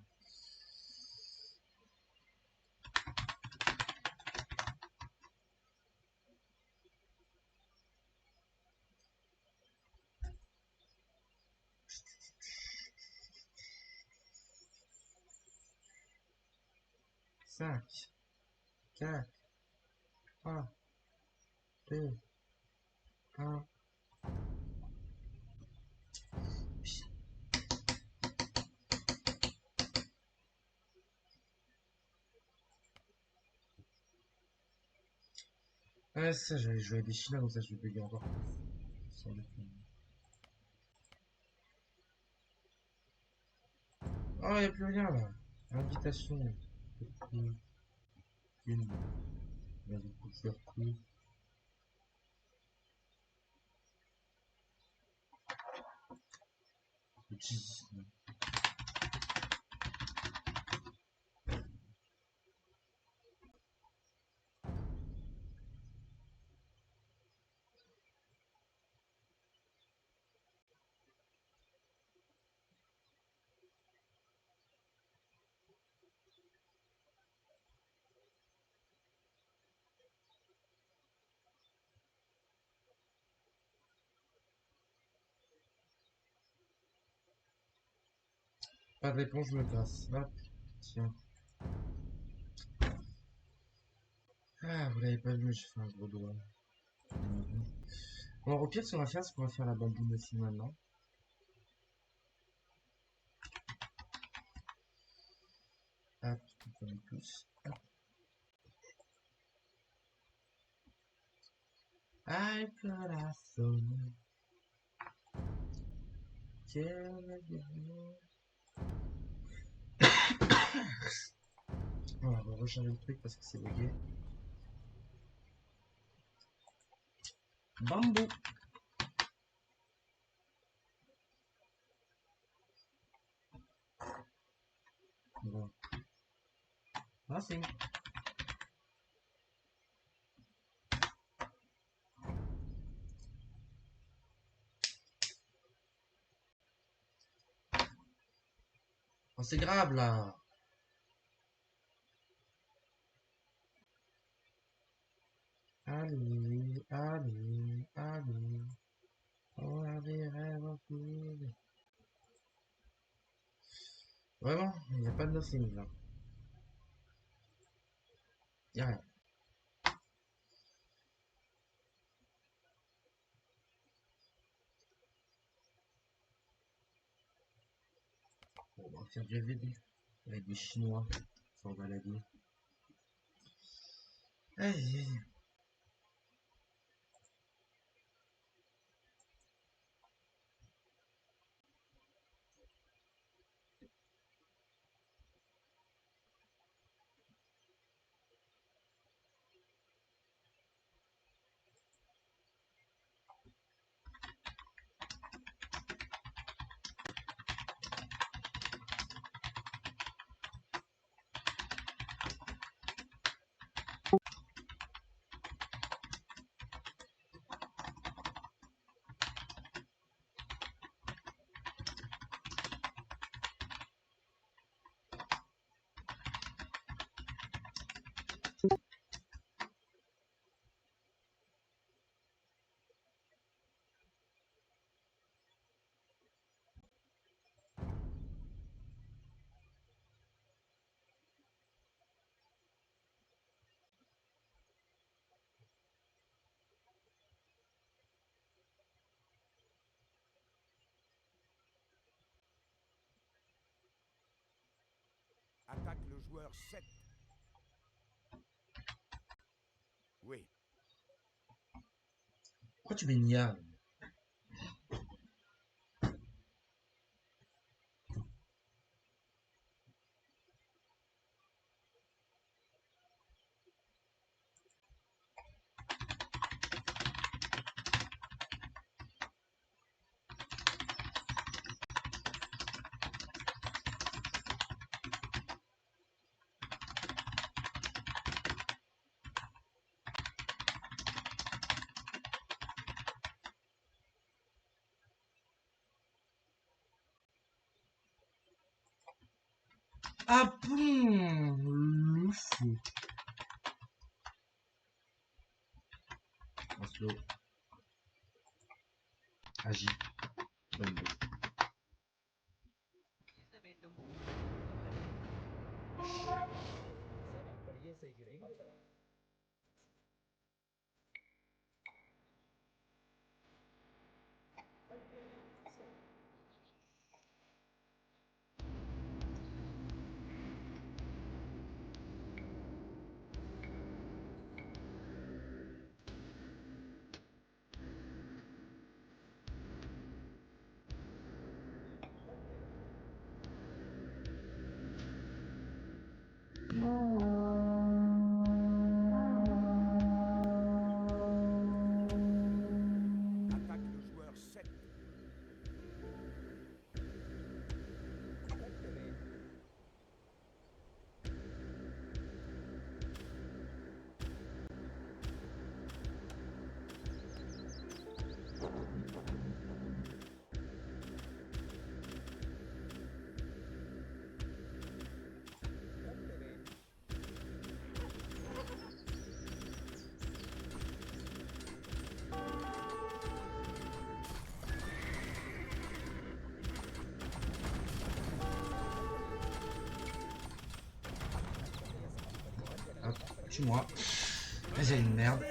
5, 4, 3, 2, 1. Ouais, ça, j'allais jouer à des Chinois, comme ça, je vais bugger encore plus. Sans déconner. Oh, y'a plus rien là. Invitation. Une. Vas-y, coup de faire plus. Jesus. Pas de réponse, je me casse. Hop. Tiens. Ah, vous l'avez pas vu, mais j'ai fait un gros doigt. Mhm. Bon, au pire, ce qu'on va faire, c'est qu'on va faire la bambou aussi maintenant. Hop, on connaît tous. Hop. Ay, corazón. Quiero vivir. On va recharger le truc parce que c'est bugué. Bambou. Bon. Ah, c'est. Oh, c'est grave là. Allez, allez, allez. On a des rêves en cours. Vraiment, il n'y a pas de nothing là. Il n'y a rien. Bon, on va faire du VD avec des Chinois. Sans balader. Aïe, aïe. joueur 7. Oui. Pourquoi tu mets Nia? Ah bon, le fou. Oslo. Agis. Bonne nuit. Attaque le joueur 7. Hop, tue-moi. J'ai une merde.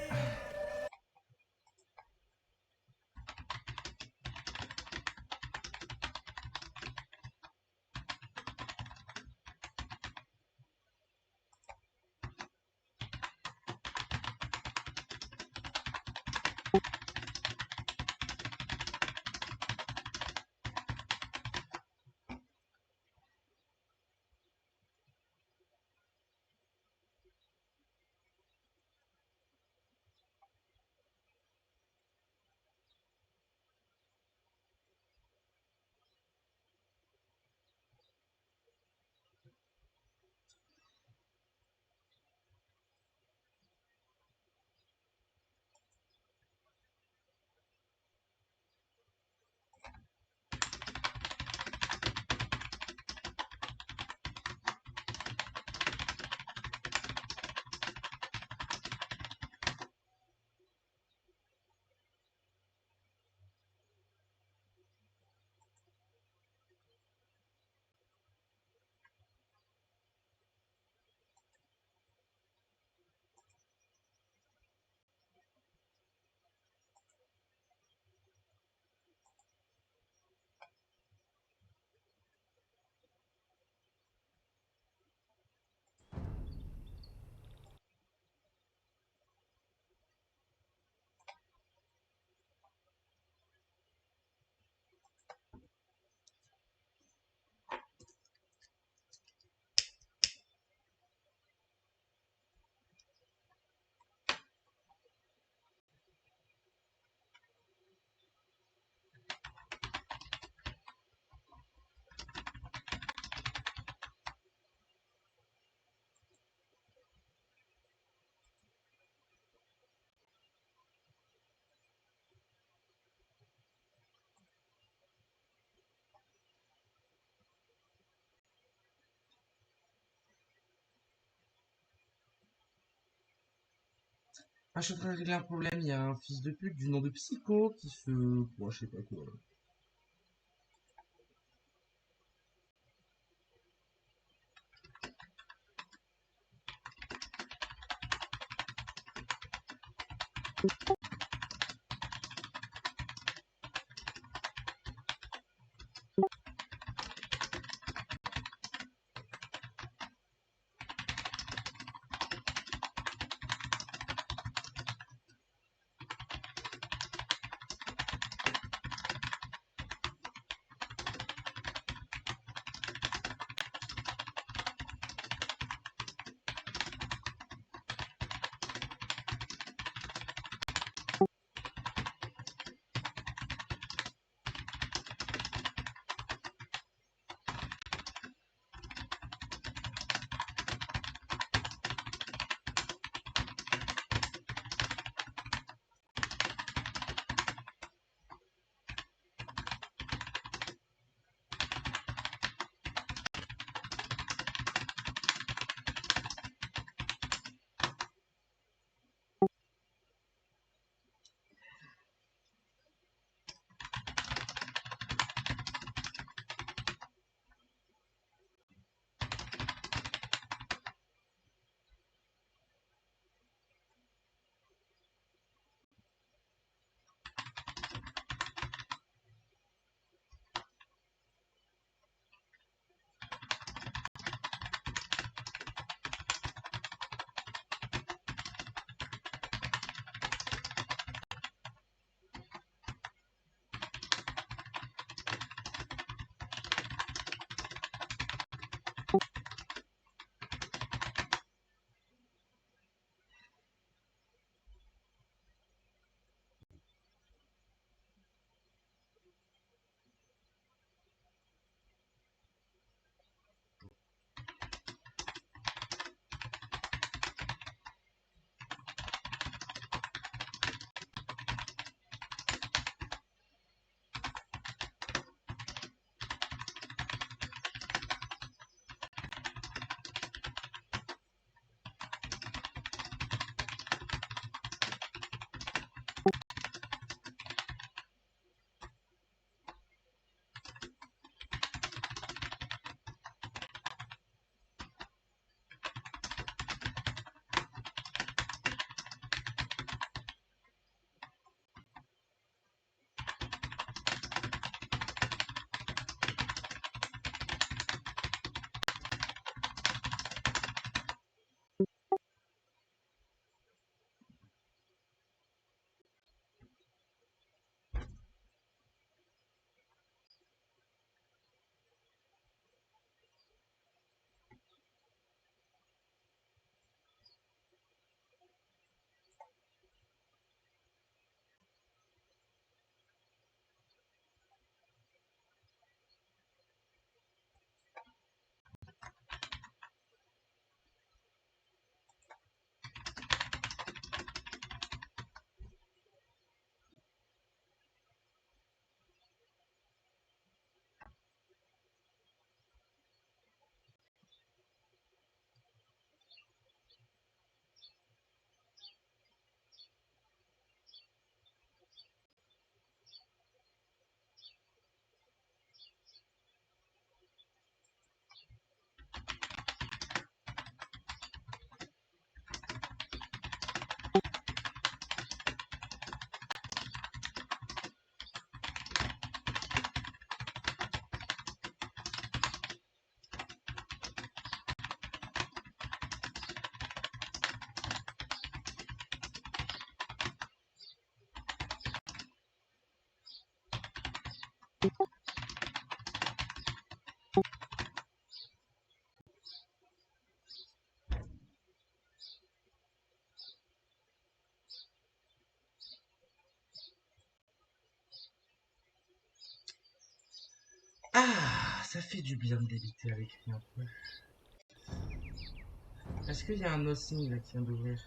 Ah, je suis en train de régler un problème. Il y a un fils de pute du nom de Psycho qui se. Moi, je sais pas quoi. Ah, ça fait du bien de débiter avec lui un peu. Est-ce qu'il y a un nothing là qui vient d'ouvrir?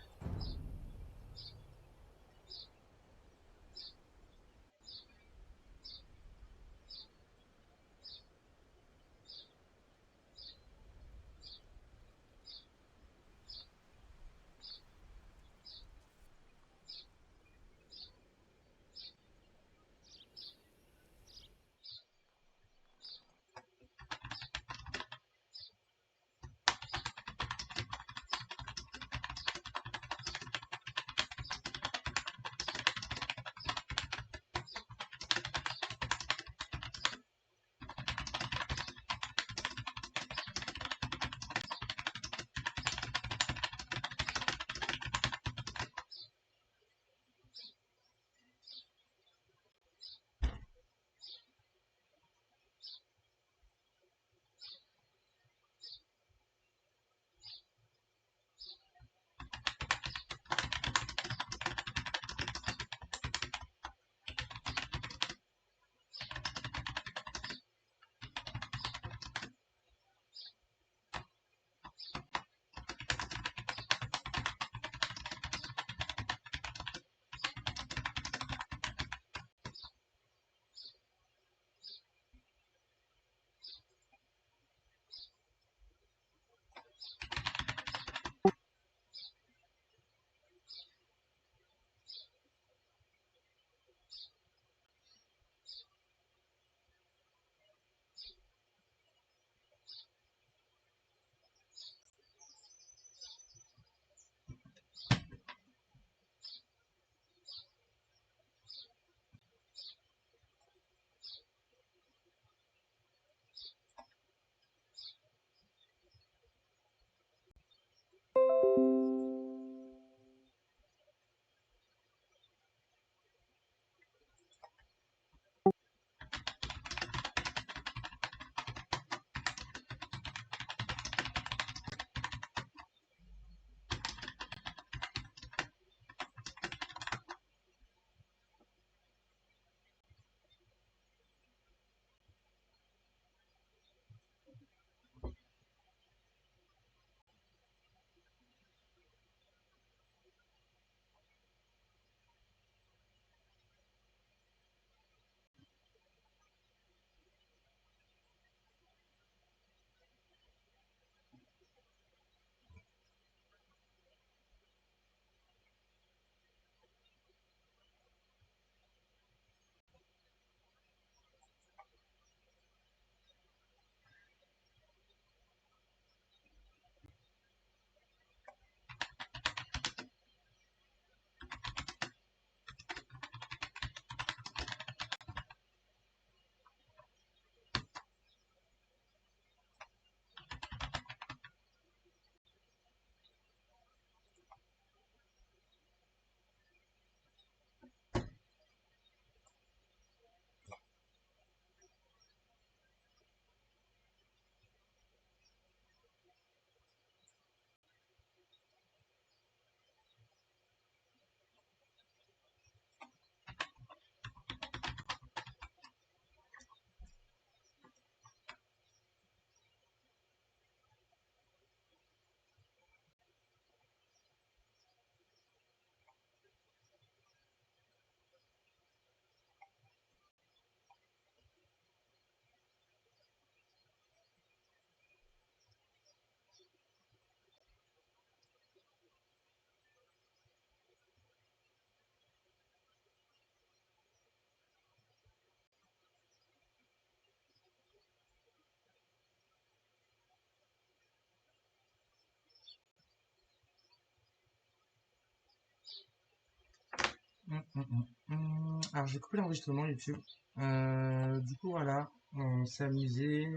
Alors, j'ai coupé l'enregistrement YouTube. Du coup, voilà, on s'est amusé.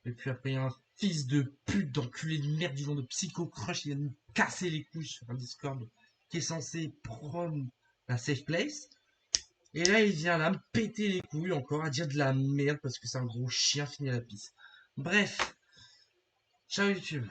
Et puis après, il y a un fils de pute, d'enculé de merde du genre de Psycho Crush, il vient de nous casser les couilles sur un Discord qui est censé prendre la safe place. Et là, il vient là me péter les couilles encore, à dire de la merde parce que c'est un gros chien fini à la pisse. Bref. Ciao YouTube.